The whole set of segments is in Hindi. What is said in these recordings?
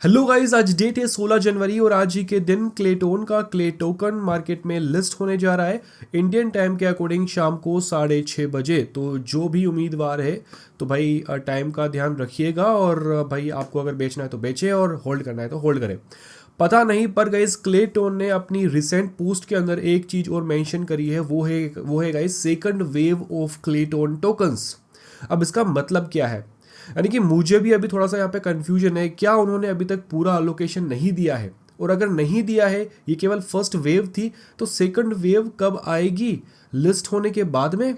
हेलो गाइस, आज डेट है 16 जनवरी और आज ही के दिन क्लेटोन का क्ले टोकन मार्केट में लिस्ट होने जा रहा है इंडियन टाइम के अकॉर्डिंग शाम को 6:30 बजे। तो जो भी उम्मीदवार है तो भाई टाइम का ध्यान रखिएगा और भाई आपको अगर बेचना है तो बेचे और होल्ड करना है तो होल्ड करें। पता नहीं पर गाइस क्लेटोन ने अपनी रिसेंट पोस्ट के अंदर एक चीज़ और मेंशन करी है, वो है guys second wave of Klaytn tokens. अब इसका मतलब क्या है? यानी कि मुझे भी अभी थोड़ा सा यहाँ पे कंफ्यूजन है, क्या उन्होंने अभी तक पूरा अलोकेशन नहीं दिया है? और अगर नहीं दिया है, ये केवल फर्स्ट वेव थी, तो सेकंड वेव कब आएगी लिस्ट होने के बाद में?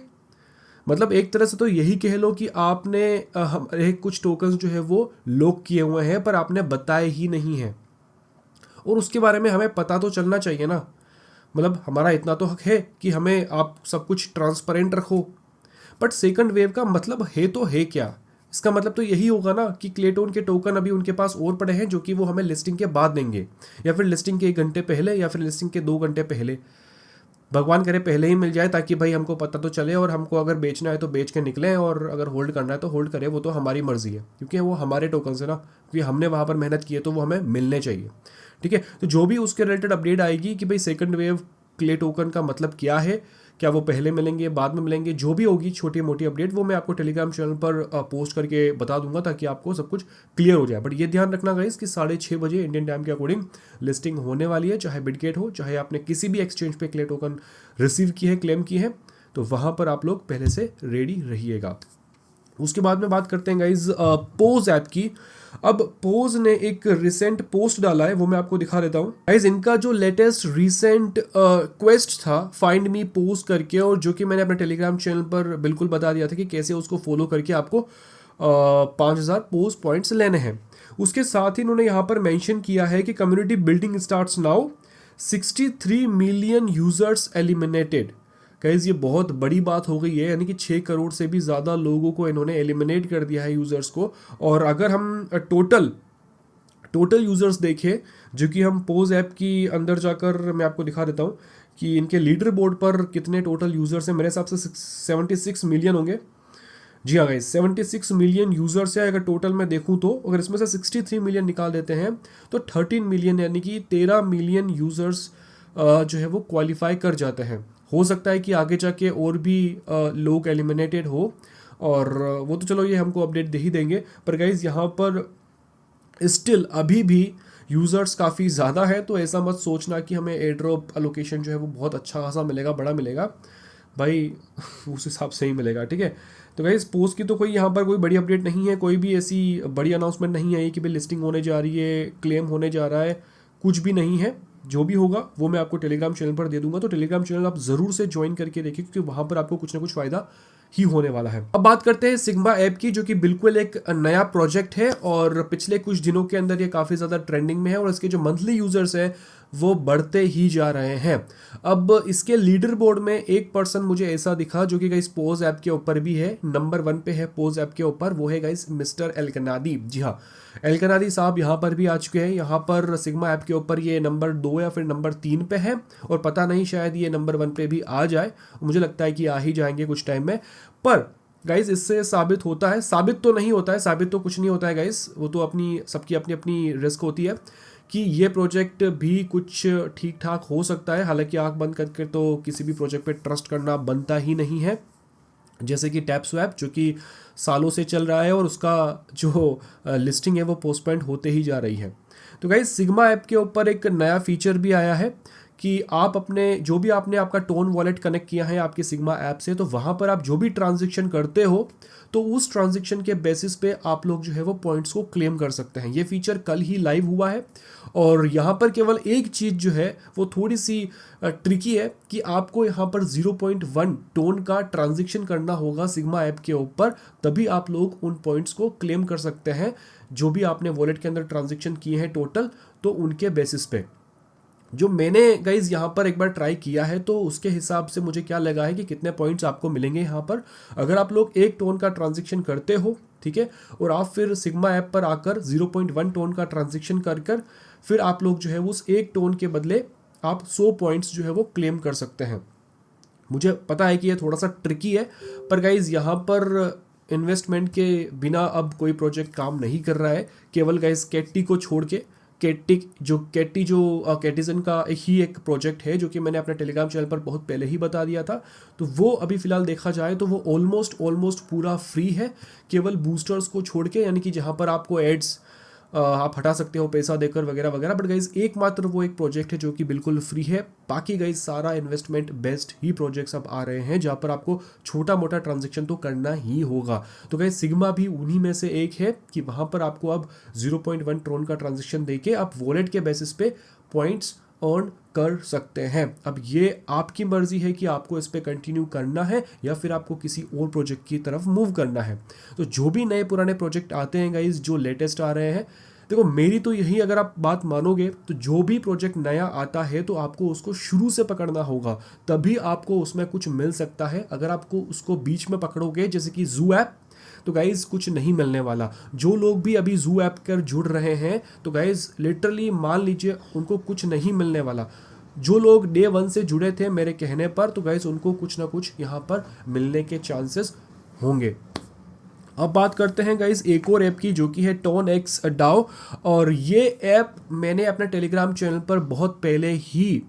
मतलब एक तरह से तो यही कह लो कि आपने हमारे कुछ टोकन्स जो है वो लॉक किए हुए हैं पर आपने बताए ही नहीं है, और उसके बारे में हमें पता तो चलना चाहिए ना। मतलब हमारा इतना तो हक है कि हमें आप सब कुछ ट्रांसपेरेंट रखो। बट सेकंड वेव का मतलब है तो है क्या? इसका मतलब तो यही होगा ना कि क्लेटोन के टोकन अभी उनके पास और पड़े हैं जो कि वो हमें लिस्टिंग के बाद देंगे, या फिर लिस्टिंग के 1 घंटे पहले, या फिर लिस्टिंग के 2 घंटे पहले। भगवान करे पहले ही मिल जाए ताकि भाई हमको पता तो चले, और हमको अगर बेचना है तो बेच के निकलें, और अगर होल्ड करना है तो होल्ड करें। वो तो हमारी मर्जी है क्योंकि वो हमारे टोकन है ना, क्योंकि हमने वहाँ पर मेहनत की है तो वो हमें मिलने चाहिए। ठीक है, तो जो भी उसके रिलेटेड अपडेट आएगी कि भाई सेकंड वेव क्ले टोकन का मतलब क्या है, क्या वो पहले मिलेंगे बाद में मिलेंगे, जो भी होगी छोटी मोटी अपडेट वो मैं आपको टेलीग्राम चैनल पर पोस्ट करके बता दूंगा ताकि आपको सब कुछ क्लियर हो जाए। बट ये ध्यान रखना गाइस कि 6:30 बजे इंडियन टाइम के अकॉर्डिंग लिस्टिंग होने वाली है, चाहे बिटगेट हो, चाहे आपने किसी भी एक्सचेंज पे क्ले टोकन रिसीव की है, क्लेम की है, तो वहाँ पर आप लोग पहले से रेडी रहिएगा। उसके बाद में बात करते हैं गाइज पोज ऐप की। अब पोज ने एक रिसेंट पोस्ट डाला है, वो मैं आपको दिखा देता हूँ गाइज। इनका जो लेटेस्ट रिसेंट क्वेस्ट था फाइंड मी पोज करके, और जो कि मैंने अपने टेलीग्राम चैनल पर बिल्कुल बता दिया था कि कैसे उसको फॉलो करके आपको 5,000 पोज पॉइंट्स लेने हैं। उसके साथ ही इन्होंने यहाँ पर मेंशन किया है कि community building starts now, 63 million users eliminated. Guys ये बहुत बड़ी बात हो गई है, यानी कि 6 करोड़ से भी ज़्यादा लोगों को इन्होंने एलिमिनेट कर दिया है यूज़र्स को। और अगर हम टोटल टोटल यूज़र्स देखें, जो कि हम पोज ऐप की अंदर जाकर मैं आपको दिखा देता हूँ कि इनके लीडर बोर्ड पर कितने टोटल यूज़र्स हैं। मेरे हिसाब से 76 मिलियन होंगे। जी हाँ गाइज, 76 मिलियन यूज़र्स है। अगर टोटल मैं देखूँ तो अगर इसमें से 63 मिलियन निकाल देते हैं तो 13 मिलियन, यानी कि 13 मिलियन यूज़र्स जो है वो क्वालिफाई कर जाते हैं। हो सकता है कि आगे जाके और भी लोग एलिमिनेटेड हो, और वो तो चलो ये हमको अपडेट दे ही देंगे। पर गाइज यहाँ पर स्टिल अभी भी यूज़र्स काफ़ी ज़्यादा है, तो ऐसा मत सोचना कि हमें एयर ड्रॉप अलोकेशन जो है वो बहुत अच्छा खासा मिलेगा, बड़ा मिलेगा भाई। उस हिसाब से ही मिलेगा, ठीक है। तो गाइस पोस्ट की तो कोई यहाँ पर कोई बड़ी अपडेट नहीं है, कोई भी ऐसी बड़ी अनाउंसमेंट नहीं आई कि भाई लिस्टिंग होने जा रही है, क्लेम होने जा रहा है, कुछ भी नहीं है। जो भी होगा वो मैं आपको टेलीग्राम चैनल पर दे दूंगा, तो टेलीग्राम चैनल आप ज़रूर से ज्वाइन करके देखिए क्योंकि वहाँ पर आपको कुछ ना कुछ फ़ायदा ही होने वाला है। अब बात करते हैं सिग्मा ऐप की, जो कि बिल्कुल एक नया प्रोजेक्ट है और पिछले कुछ दिनों के अंदर ये काफ़ी ज़्यादा ट्रेंडिंग में है, और इसके जो मंथली यूज़र्स हैं वो बढ़ते ही जा रहे हैं। अब इसके लीडर बोर्ड में एक पर्सन मुझे ऐसा दिखा जो कि गाइस पोज ऐप के ऊपर भी है, नंबर 1 पे है पोज ऐप के ऊपर, वो है गाइस मिस्टर एलकनादी। जी हाँ, एलकनादी साहब यहाँ पर भी आ चुके हैं। यहाँ पर सिग्मा ऐप के ऊपर ये नंबर 2 या फिर नंबर 3 पे है, और पता नहीं शायद ये नंबर 1 पे भी आ जाए। मुझे लगता है कि आ ही जाएंगे कुछ टाइम में। पर गाइज इससे साबित होता है, साबित तो नहीं होता है, साबित तो कुछ नहीं होता है गाइज, वो तो अपनी सबकी अपनी अपनी रिस्क होती है कि ये प्रोजेक्ट भी कुछ ठीक ठाक हो सकता है। हालांकि आंख बंद करके तो किसी भी प्रोजेक्ट पे ट्रस्ट करना बनता ही नहीं है, जैसे कि टैप स्वैप जो कि सालों से चल रहा है और उसका जो लिस्टिंग है वो पोस्टपोन्ड होते ही जा रही है। तो गाइज सिग्मा ऐप के ऊपर एक नया फीचर भी आया है कि आप अपने जो भी आपने आपका टोन वॉलेट कनेक्ट किया है आपके सिग्मा ऐप से, तो वहाँ पर आप जो भी ट्रांजेक्शन करते हो तो उस ट्रांजेक्शन के बेसिस पे आप लोग जो है वो पॉइंट्स को क्लेम कर सकते हैं। ये फीचर कल ही लाइव हुआ है, और यहाँ पर केवल एक चीज़ जो है वो थोड़ी सी ट्रिकी है कि आपको यहाँ पर 0.1 टोन का ट्रांजेक्शन करना होगा सिग्मा ऐप के ऊपर, तभी आप लोग उन पॉइंट्स को क्लेम कर सकते हैं जो भी आपने वॉलेट के अंदर ट्रांजेक्शन किए हैं टोटल, तो उनके बेसिस पे। जो मैंने गाइज यहाँ पर एक बार ट्राई किया है तो उसके हिसाब से मुझे क्या लगा है कि कितने पॉइंट्स आपको मिलेंगे यहाँ पर अगर आप लोग 1 टोन का ट्रांजेक्शन करते हो, ठीक है, और आप फिर सिग्मा ऐप पर आकर 0.1 टोन का ट्रांजेक्शन कर फिर आप लोग जो है उस 1 टोन के बदले आप 100 पॉइंट्स जो है वो क्लेम कर सकते हैं। मुझे पता है कि ये थोड़ा सा ट्रिकी है, पर गाइज यहाँ पर इन्वेस्टमेंट के बिना अब कोई प्रोजेक्ट काम नहीं कर रहा है। केवल गाइस कैटी को छोड़ के, कैटी जो कैटिजन का एक प्रोजेक्ट है जो कि मैंने अपने टेलीग्राम चैनल पर बहुत पहले ही बता दिया था, तो वो अभी फिलहाल देखा जाए तो वो ऑलमोस्ट पूरा फ्री है, केवल बूस्टर्स को छोड़ के, यानी कि जहाँ पर आपको एड्स आप हटा सकते हो पैसा देकर वगैरह वगैरह। बट गाइज एकमात्र वो एक प्रोजेक्ट है जो कि बिल्कुल फ्री है। बाकी गाइज सारा इन्वेस्टमेंट बेस्ड ही प्रोजेक्ट्स अब आ रहे हैं जहाँ पर आपको छोटा मोटा ट्रांजेक्शन तो करना ही होगा। तो गाइज सिग्मा भी उन्हीं में से एक है कि वहाँ पर आपको अब 0.1 ट्रोन का ट्रांजेक्शन देके आप वॉलेट के बेसिस पे पॉइंट्स अर्न कर सकते हैं। अब ये आपकी मर्जी है कि आपको इस पे कंटिन्यू करना है या फिर आपको किसी और प्रोजेक्ट की तरफ मूव करना है। तो जो भी नए पुराने प्रोजेक्ट आते हैं गाइज, जो लेटेस्ट आ रहे हैं, देखो मेरी तो यही, अगर आप बात मानोगे तो जो भी प्रोजेक्ट नया आता है तो आपको उसको शुरू से पकड़ना होगा, तभी आपको उसमें कुछ मिल सकता है। अगर आपको उसको बीच में पकड़ोगे, जैसे कि जू ऐप, तो गाइज कुछ नहीं मिलने वाला। जो लोग भी अभी जू ऐप कर जुड़ रहे हैं तो गाइज लिटरली मान लीजिए उनको कुछ नहीं मिलने वाला। जो लोग डे 1 से जुड़े थे मेरे कहने पर, तो गाइज उनको कुछ ना कुछ यहाँ पर मिलने के चांसेस होंगे। अब बात करते हैं गाइज एक और ऐप की जो कि है टोन एक्स डाओ। और ये ऐप मैंने अपने टेलीग्राम चैनल पर बहुत पहले ही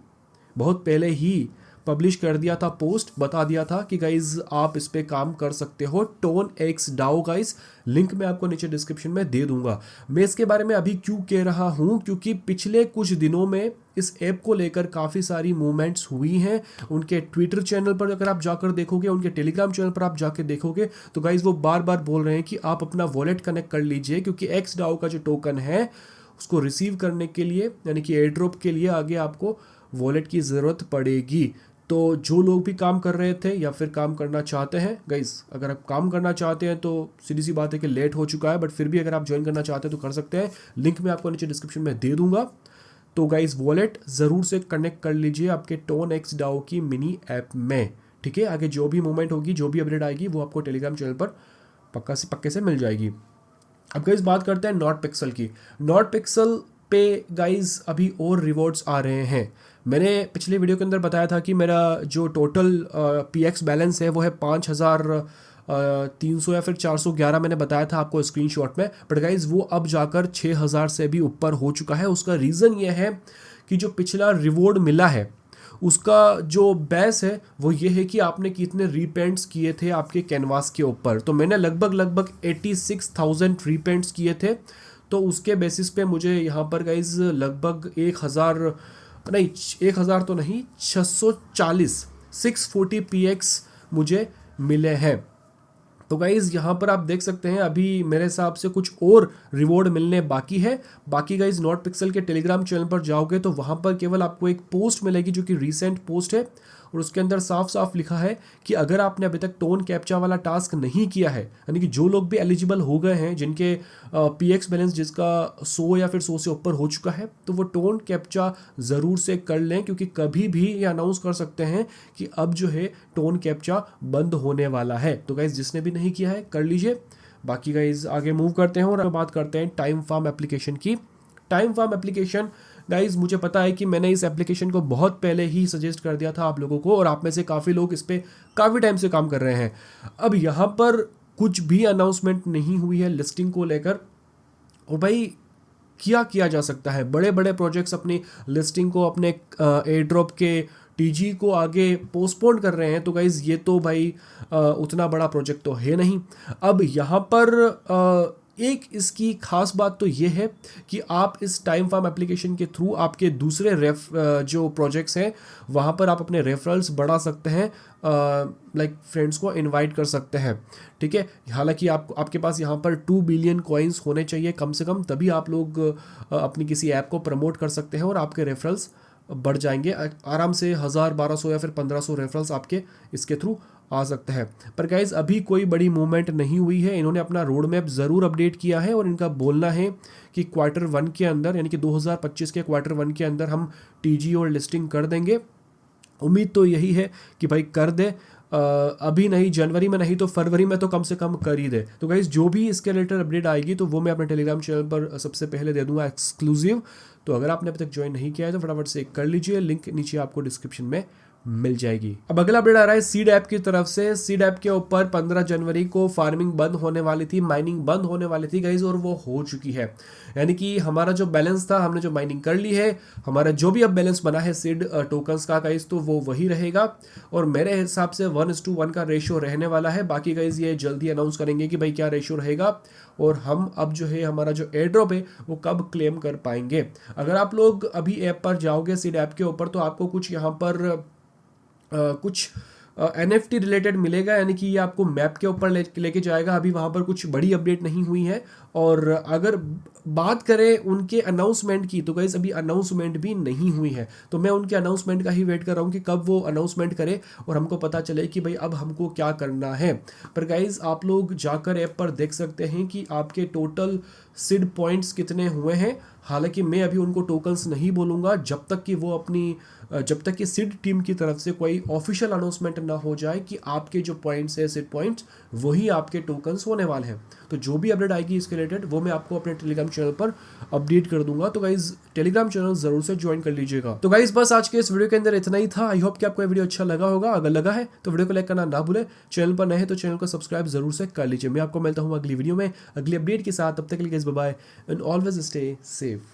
पब्लिश कर दिया था, पोस्ट बता दिया था कि गाइज आप इस पे काम कर सकते हो। टोन एक्स डाओ गाइज, लिंक मैं आपको नीचे डिस्क्रिप्शन में दे दूंगा। मैं इसके बारे में अभी क्यों कह रहा हूं, क्योंकि पिछले कुछ दिनों में इस ऐप को लेकर काफ़ी सारी मूवमेंट्स हुई हैं। उनके ट्विटर चैनल पर अगर आप जाकर देखोगे, उनके टेलीग्राम चैनल पर आप जाकर देखोगे, तो गाइज वो बार बार बोल रहे हैं कि आप अपना वॉलेट कनेक्ट कर लीजिए, क्योंकि एक्स डाओ का जो टोकन है उसको रिसीव करने के लिए, यानी कि एयर ड्रॉप के लिए आगे आपको वॉलेट की ज़रूरत पड़ेगी। तो जो लोग भी काम कर रहे थे या फिर काम करना चाहते हैं गाइज, अगर आप काम करना चाहते हैं तो सीधी सी बात है कि लेट हो चुका है, बट फिर भी अगर आप ज्वाइन करना चाहते हैं तो कर सकते हैं। लिंक मैं आपको नीचे डिस्क्रिप्शन में दे दूंगा। तो गाइज वॉलेट ज़रूर से कनेक्ट कर लीजिए आपके टोन एक्स डाओ की मिनी ऐप में, ठीक है। आगे जो भी मूवमेंट होगी, जो भी अपडेट आएगी, वो आपको टेलीग्राम चैनल पर पक्के से मिल जाएगी। अब गाइज बात करते हैं नॉट पिक्सल की। नॉट पिक्सल पे गाइज अभी और रिवॉर्ड्स आ रहे हैं। मैंने पिछले वीडियो के अंदर बताया था कि मेरा जो टोटल PX बैलेंस है वो है 5300 या फिर 411 मैंने बताया था आपको स्क्रीनशॉट में। बट गाइज वो अब जाकर 6000 से भी ऊपर हो चुका है। उसका रीज़न ये है कि जो पिछला रिवॉर्ड मिला है उसका जो बेस है वो ये है कि आपने कितने रीपेंट्स किए थे आपके कैनवास के ऊपर। तो मैंने लगभग 86,000 रीपेंट्स किए थे, तो उसके बेसिस पे मुझे यहाँ पर गाइज लगभग 1000 तो नहीं, 640 PX मुझे मिले हैं। तो गाइज़ यहाँ पर आप देख सकते हैं अभी मेरे हिसाब से कुछ और रिवॉर्ड मिलने बाकी है। बाकी गाइज़ नॉट पिक्सल के टेलीग्राम चैनल पर जाओगे तो वहाँ पर केवल आपको एक पोस्ट मिलेगी जो कि रीसेंट पोस्ट है, और उसके अंदर साफ साफ लिखा है कि अगर आपने अभी तक टोन कैप्चा वाला टास्क नहीं किया है, यानी कि जो लोग भी एलिजिबल हो गए हैं, जिनके PX बैलेंस जिसका 100 या फिर 100 से ऊपर हो चुका है, तो वो टोन कैप्चा ज़रूर से कर लें, क्योंकि कभी भी ये अनाउंस कर सकते हैं कि अब जो है टोन कैप्चा बंद होने वाला है। तो गाइज़ जिसने भी नहीं किया है कर लीजिए। बाकी गाइज़ आगे मूव करते हैं और बात करते हैं टाइम फार्म एप्लीकेशन की। टाइम फार्म एप्लीकेशन गाइज मुझे पता है कि मैंने इस एप्लीकेशन को बहुत पहले ही सजेस्ट कर दिया था आप लोगों को, और आप में से काफ़ी लोग इस पर काफ़ी टाइम से काम कर रहे हैं। अब यहाँ पर कुछ भी अनाउंसमेंट नहीं हुई है लिस्टिंग को लेकर, और भाई क्या किया जा सकता है। बड़े बड़े प्रोजेक्ट्स अपनी लिस्टिंग को, अपने एयर ड्रॉप के TG को आगे पोस्टपोन कर रहे हैं, तो गाइज ये तो भाई उतना बड़ा प्रोजेक्ट तो है नहीं। अब यहाँ पर एक इसकी खास बात तो ये है कि आप इस टाइम फार्म एप्लीकेशन के थ्रू आपके दूसरे जो प्रोजेक्ट्स हैं वहाँ पर आप अपने रेफरल्स बढ़ा सकते हैं, लाइक फ्रेंड्स को इनवाइट कर सकते हैं, ठीक है। हालांकि आपके पास यहाँ पर 2 बिलियन कॉइन्स होने चाहिए कम से कम, तभी आप लोग अपनी किसी ऐप को प्रमोट कर सकते हैं और आपके रेफरल्स बढ़ जाएंगे आराम से। 1000, 1200 या फिर 1500 रेफरल्स आपके इसके थ्रू आ सकता है। पर गाइज अभी कोई बड़ी मूवमेंट नहीं हुई है। इन्होंने अपना रोड मैप ज़रूर अपडेट किया है और इनका बोलना है कि Q1 के अंदर, यानी कि 2025 के Q1 के अंदर हम TG और लिस्टिंग कर देंगे। उम्मीद तो यही है कि भाई कर दे, अभी नहीं जनवरी में, नहीं तो फरवरी में तो कम से कम कर ही दे। तो गाइज जो भी इसके रिलेटेड अपडेट आएगी तो वो मैं अपने टेलीग्राम चैनल पर सबसे पहले दे दूंगा एक्सक्लूसिव। तो अगर आपने अभी तक ज्वाइन नहीं किया है तो फटाफट से कर लीजिए, लिंक नीचे आपको डिस्क्रिप्शन में मिल जाएगी। अब अगला अपडेट आ रहा है सीड ऐप की तरफ से। सीड ऐप के ऊपर 15 जनवरी को फार्मिंग बंद होने वाली थी, माइनिंग बंद होने वाली थी गाइज, और वो हो चुकी है। यानी कि हमारा जो बैलेंस था, हमने जो माइनिंग कर ली है, हमारा जो भी अब बैलेंस बना है सीड टोकन्स का गाइज, तो वो वही रहेगा। और मेरे हिसाब से 1:1 का रेशियो रहने वाला है। बाकी गाइज ये जल्दी अनाउंस करेंगे कि भाई क्या रेशियो रहेगा, और हम अब जो है हमारा जो एयर ड्रॉप है वो कब क्लेम कर पाएंगे। अगर आप लोग अभी ऐप पर जाओगे सीड ऐप के ऊपर, तो आपको कुछ यहाँ पर कुछ NFT रिलेटेड मिलेगा, यानी कि ये आपको मैप के ऊपर लेके जाएगा। अभी वहाँ पर कुछ बड़ी अपडेट नहीं हुई है। और अगर बात करें उनके अनाउंसमेंट की, तो गाइस अभी अनाउंसमेंट भी नहीं हुई है। तो मैं उनके अनाउंसमेंट का ही वेट कर रहा हूँ कि कब वो अनाउंसमेंट करे और हमको पता चले कि भाई अब हमको क्या करना है। पर गाइस आप लोग जाकर ऐप पर देख सकते हैं कि आपके टोटल सीड पॉइंट्स कितने हुए हैं। हालांकि मैं अभी उनको टोकन्स नहीं बोलूँगा जब तक कि वो अपनी जब तक कि सीड टीम की तरफ से कोई ऑफिशियल अनाउंसमेंट ना हो जाए कि आपके जो पॉइंट्स है सीड पॉइंट्स, वही आपके टोकन्स होने वाले हैं। तो जो भी अपडेट आएगी इसके रिलेटेड वो मैं आपको अपने टेलीग्राम चैनल पर अपडेट कर दूंगा। तो गाइज टेलीग्राम चैनल जरूर से ज्वाइन कर लीजिएगा। तो गाइज बस आज के इस वीडियो के अंदर इतना ही था। आई होप कि आपको ये वीडियो अच्छा लगा होगा। अगर लगा है तो वीडियो को लाइक करना ना भूले। चैनल पर नए हैं तो चैनल को सब्सक्राइब जरूर से कर लीजिए। मैं आपको मिलता हूँ अगली वीडियो में अगली अपडेट के साथ। तब तक के लिए guys bye bye and always stay safe.